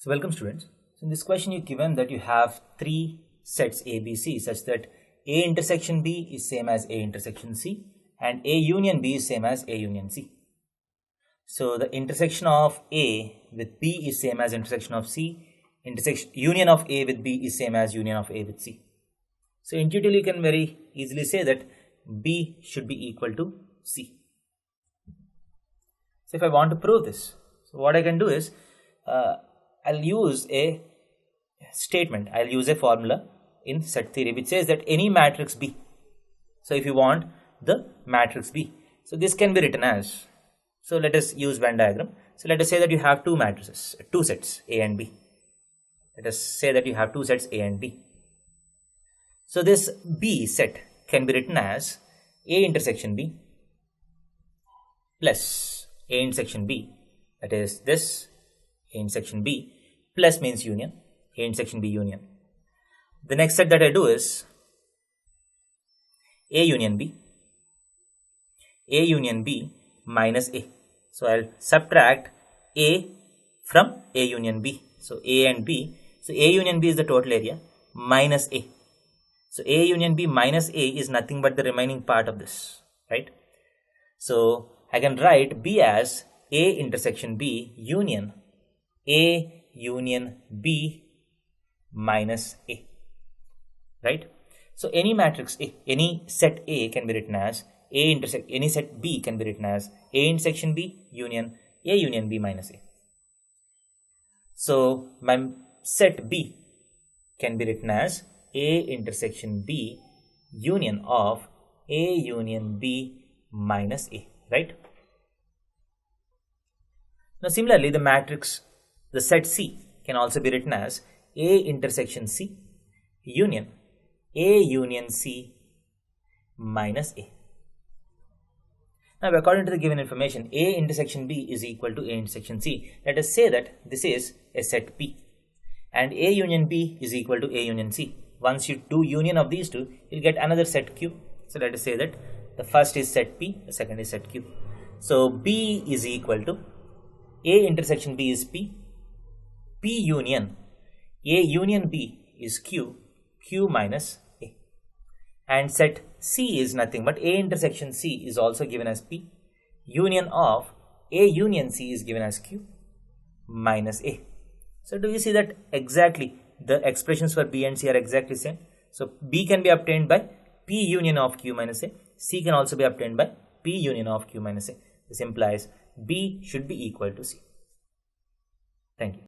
So welcome students. So in this question you're given that you have three sets A, B, C such that A intersection B is same as A intersection C and A union B is same as A union C. So the intersection of A with B is same as intersection of C. Union of A with B is same as union of A with C. So intuitively you can very easily say that B should be equal to C. So if I want to prove this, so what I can do is I'll use a statement, I'll use a formula in set theory which says that any matrix B. So if you want the matrix B, so this can be written as, so let us use Venn diagram. So let us say that you have two matrices, two sets A and B. Let us say that you have two sets A and B. So this B set can be written as A intersection B plus A intersection B, that is this A intersection B plus means union, A intersection B union. The next set that I do is A union B minus A. So I'll subtract A from A union B. So A and B. So A union B is the total area minus A. So A union B minus A is nothing but the remaining part of this, right? So I can write B as A intersection B union A union B minus A, right? So any matrix A, any set A can be written as any set B can be written as A intersection B union A union B minus A. So my set B can be written as A intersection B union of A union B minus A, right? Now similarly the matrix, the set C can also be written as A intersection C union A union C minus A. Now according to the given information, A intersection B is equal to A intersection C. Let us say that this is a set P and A union B is equal to A union C. Once you do union of these two, you'll get another set Q. So let us say that the first is set P, the second is set Q. So B is equal to A intersection B is P, P union A union B is Q, Q minus A. And set C is nothing but A intersection C is also given as P, union of A union C is given as Q minus A. So do you see that exactly the expressions for B and C are exactly same? So B can be obtained by P union of Q minus A, C can also be obtained by P union of Q minus A. This implies B should be equal to C. Thank you.